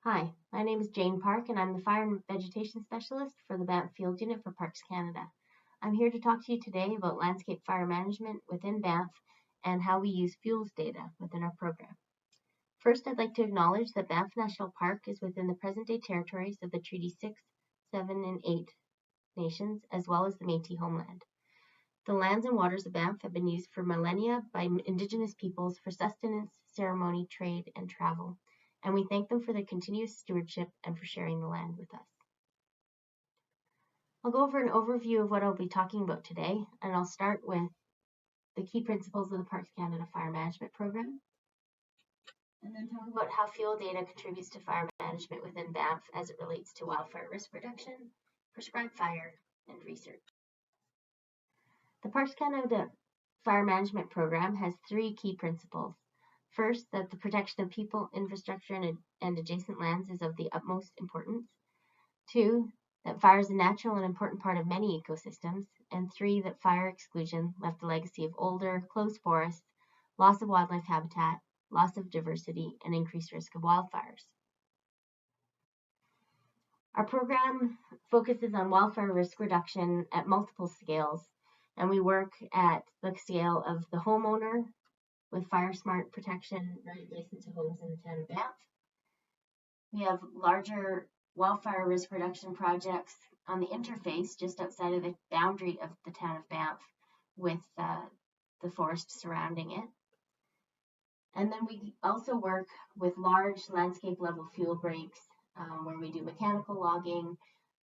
Hi, my name is Jane Park, and I'm the Fire and Vegetation Specialist for the Banff Field Unit for Parks Canada. I'm here to talk to you today about landscape fire management within Banff and how we use fuels data within our program. First, I'd like to acknowledge that Banff National Park is within the present-day territories of the Treaty 6, 7, and 8 nations, as well as the Métis homeland. The lands and waters of Banff have been used for millennia by Indigenous peoples for sustenance, ceremony, trade, and travel, and we thank them for their continuous stewardship and for sharing the land with us. I'll go over an overview of what I'll be talking about today, and I'll start with the key principles of the Parks Canada Fire Management Program, and then talk about how fuel data contributes to fire management within Banff as it relates to wildfire risk reduction, prescribed fire, and research. The Parks Canada Fire Management Program has three key principles. First, that the protection of people, infrastructure, and adjacent lands is of the utmost importance. Two, that fire is a natural and important part of many ecosystems. And three, that fire exclusion left a legacy of older, closed forests, loss of wildlife habitat, loss of diversity, and increased risk of wildfires. Our program focuses on wildfire risk reduction at multiple scales, and we work at the scale of the homeowner with fire smart protection right adjacent to homes in the town of Banff. We have larger wildfire risk reduction projects on the interface just outside of the boundary of the town of Banff with the forest surrounding it. And then we also work with large landscape level fuel breaks where we do mechanical logging.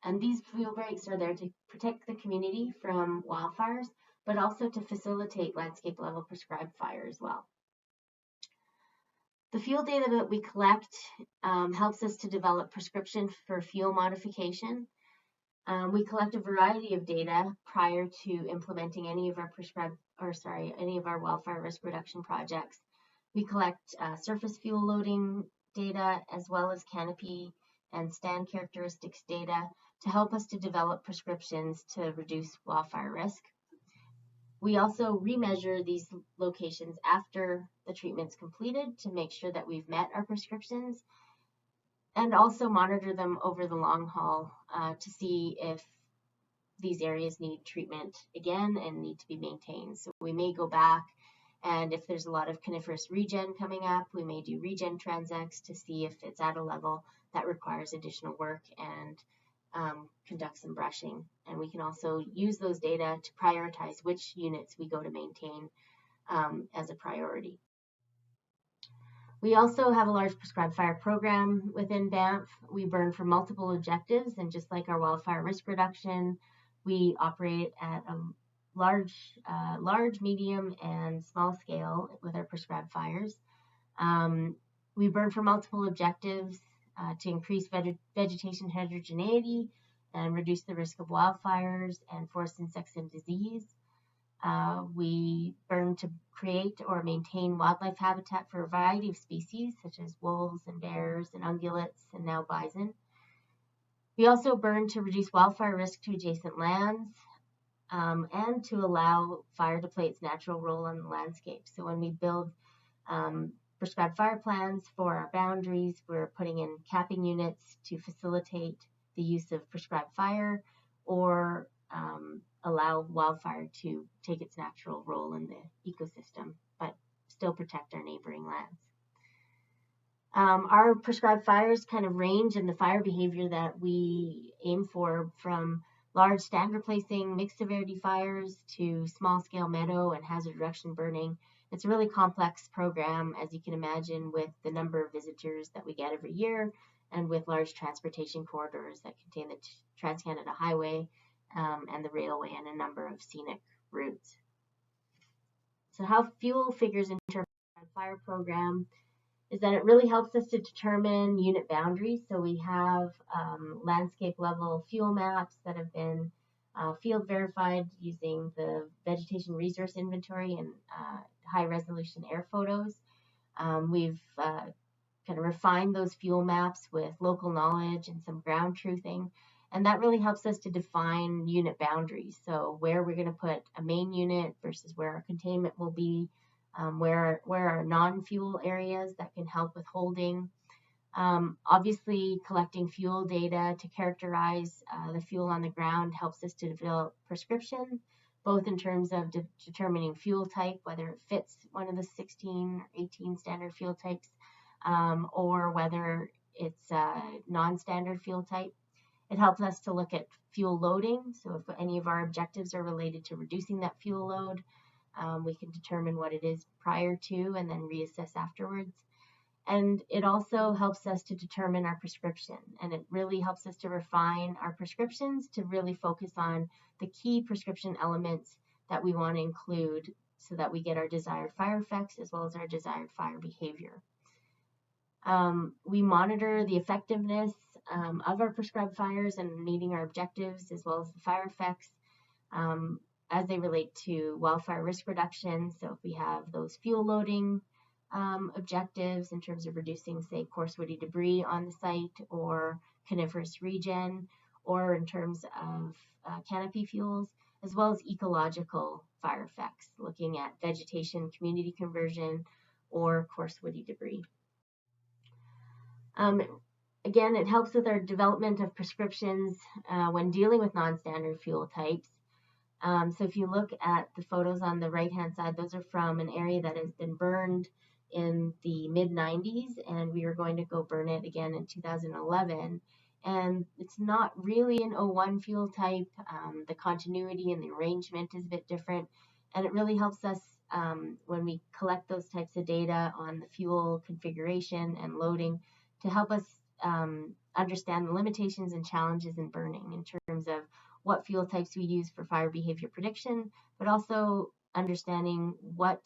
And these fuel breaks are there to protect the community from wildfires, but also to facilitate landscape level prescribed fire as well. The fuel data that we collect helps us to develop prescription for fuel modification. We collect a variety of data prior to implementing any of our wildfire risk reduction projects. We collect surface fuel loading data as well as canopy and stand characteristics data to help us to develop prescriptions to reduce wildfire risk. We also remeasure these locations after the treatment's completed to make sure that we've met our prescriptions, and also monitor them over the long haul to see if these areas need treatment again and need to be maintained. So we may go back, and if there's a lot of coniferous regen coming up, we may do regen transects to see if it's at a level that requires additional work and conduct some brushing. And we can also use those data to prioritize which units we go to maintain as a priority. We also have a large prescribed fire program within Banff. We burn for multiple objectives, and just like our wildfire risk reduction, we operate at a large, medium, and small scale with our prescribed fires. We burn for multiple objectives to increase vegetation heterogeneity and reduce the risk of wildfires and forest insects and disease. We burn to create or maintain wildlife habitat for a variety of species, such as wolves and bears and ungulates and now bison. We also burn to reduce wildfire risk to adjacent lands and to allow fire to play its natural role in the landscape. So when we build prescribed fire plans for our boundaries, we're putting in capping units to facilitate the use of prescribed fire or allow wildfire to take its natural role in the ecosystem, but still protect our neighboring lands. Our prescribed fires kind of range in the fire behavior that we aim for, from large stand replacing mixed severity fires to small scale meadow and hazard reduction burning. It's a really complex program, as you can imagine, with the number of visitors that we get every year and with large transportation corridors that contain the Trans-Canada Highway and the railway and a number of scenic routes. So how fuel figures into our fire program is that it really helps us to determine unit boundaries. So we have landscape level fuel maps that have been field verified using the Vegetation Resource Inventory and high resolution air photos. We've kind of refined those fuel maps with local knowledge and some ground truthing. And that really helps us to define unit boundaries. So where we're going to put a main unit versus where our containment will be, where are non-fuel areas that can help with holding, Obviously, collecting fuel data to characterize the fuel on the ground helps us to develop prescription, both in terms of determining fuel type, whether it fits one of the 16 or 18 standard fuel types, or whether it's a non-standard fuel type. It helps us to look at fuel loading. So if any of our objectives are related to reducing that fuel load, we can determine what it is prior to and then reassess afterwards. And it also helps us to determine our prescription, and it really helps us to refine our prescriptions to really focus on the key prescription elements that we want to include so that we get our desired fire effects as well as our desired fire behavior. We monitor the effectiveness of our prescribed fires and meeting our objectives as well as the fire effects as they relate to wildfire risk reduction. So if we have those fuel loading objectives in terms of reducing, say, coarse woody debris on the site or coniferous regen, or in terms of canopy fuels, as well as ecological fire effects, looking at vegetation community conversion or coarse woody debris. Again, it helps with our development of prescriptions when dealing with non-standard fuel types. So if you look at the photos on the right-hand side, those are from an area that has been burned in the mid-90s, and we are going to go burn it again in 2011. And it's not really an O1 fuel type. The continuity and the arrangement is a bit different, and it really helps us when we collect those types of data on the fuel configuration and loading to help us understand the limitations and challenges in burning in terms of what fuel types we use for fire behavior prediction, but also understanding what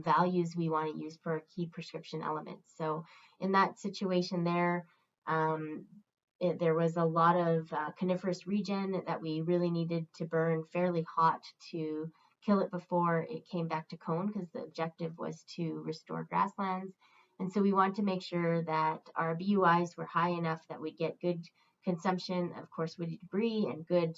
values we want to use for key prescription elements. So in that situation there, there was a lot of coniferous regen that we really needed to burn fairly hot to kill it before it came back to cone, because the objective was to restore grasslands. And so we want to make sure that our BUIs were high enough that we get good consumption of coarse woody debris and good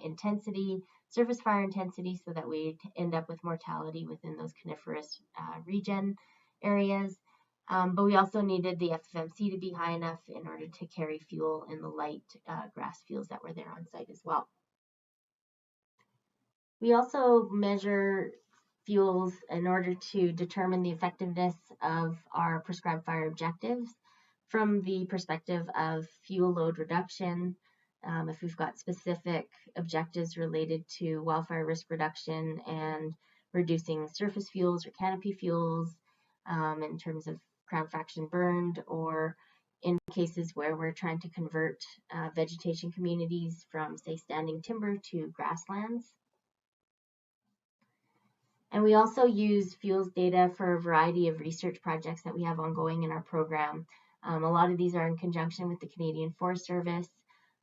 intensity, surface fire intensity, so that we end up with mortality within those coniferous regen areas. But we also needed the FFMC to be high enough in order to carry fuel in the light grass fields that were there on site as well. We also measure fuels in order to determine the effectiveness of our prescribed fire objectives from the perspective of fuel load reduction. If we've got specific objectives related to wildfire risk reduction and reducing surface fuels or canopy fuels in terms of crown fraction burned, or in cases where we're trying to convert vegetation communities from, say, standing timber to grasslands. And we also use fuels data for a variety of research projects that we have ongoing in our program. A lot of these are in conjunction with the Canadian Forest Service.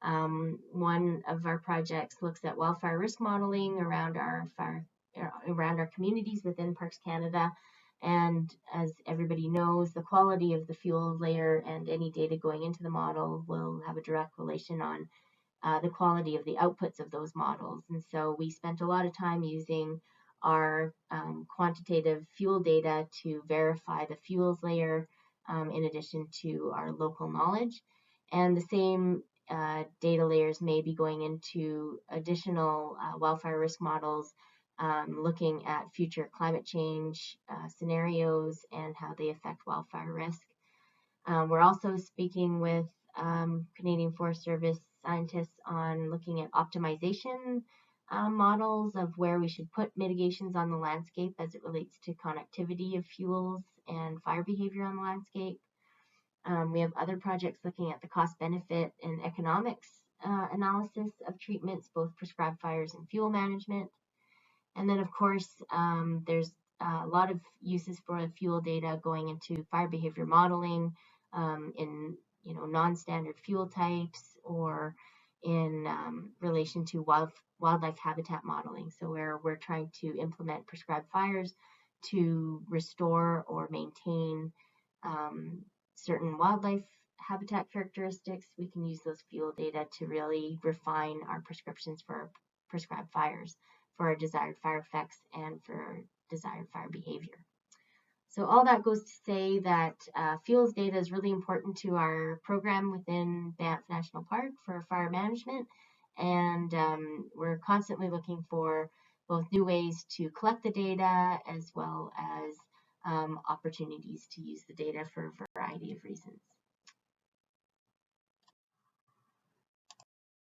One of our projects looks at wildfire risk modeling around our communities within Parks Canada. And as everybody knows, the quality of the fuel layer and any data going into the model will have a direct relation on the quality of the outputs of those models. And so we spent a lot of time using our quantitative fuel data to verify the fuels layer in addition to our local knowledge. And the same data layers may be going into additional wildfire risk models, looking at future climate change scenarios and how they affect wildfire risk. We're also speaking with Canadian Forest Service scientists on looking at optimization models of where we should put mitigations on the landscape as it relates to connectivity of fuels and fire behavior on the landscape. We have other projects looking at the cost benefit and economics analysis of treatments, both prescribed fires and fuel management. And then of course, there's a lot of uses for the fuel data going into fire behavior modeling in non-standard fuel types, or in relation to wildlife habitat modeling. So where we're trying to implement prescribed fires to restore or maintain certain wildlife habitat characteristics, we can use those fuel data to really refine our prescriptions for prescribed fires, for our desired fire effects and for desired fire behavior. So all that goes to say that fuels data is really important to our program within Banff National Park for fire management, and we're constantly looking for both new ways to collect the data as well as opportunities to use the data for a variety of reasons.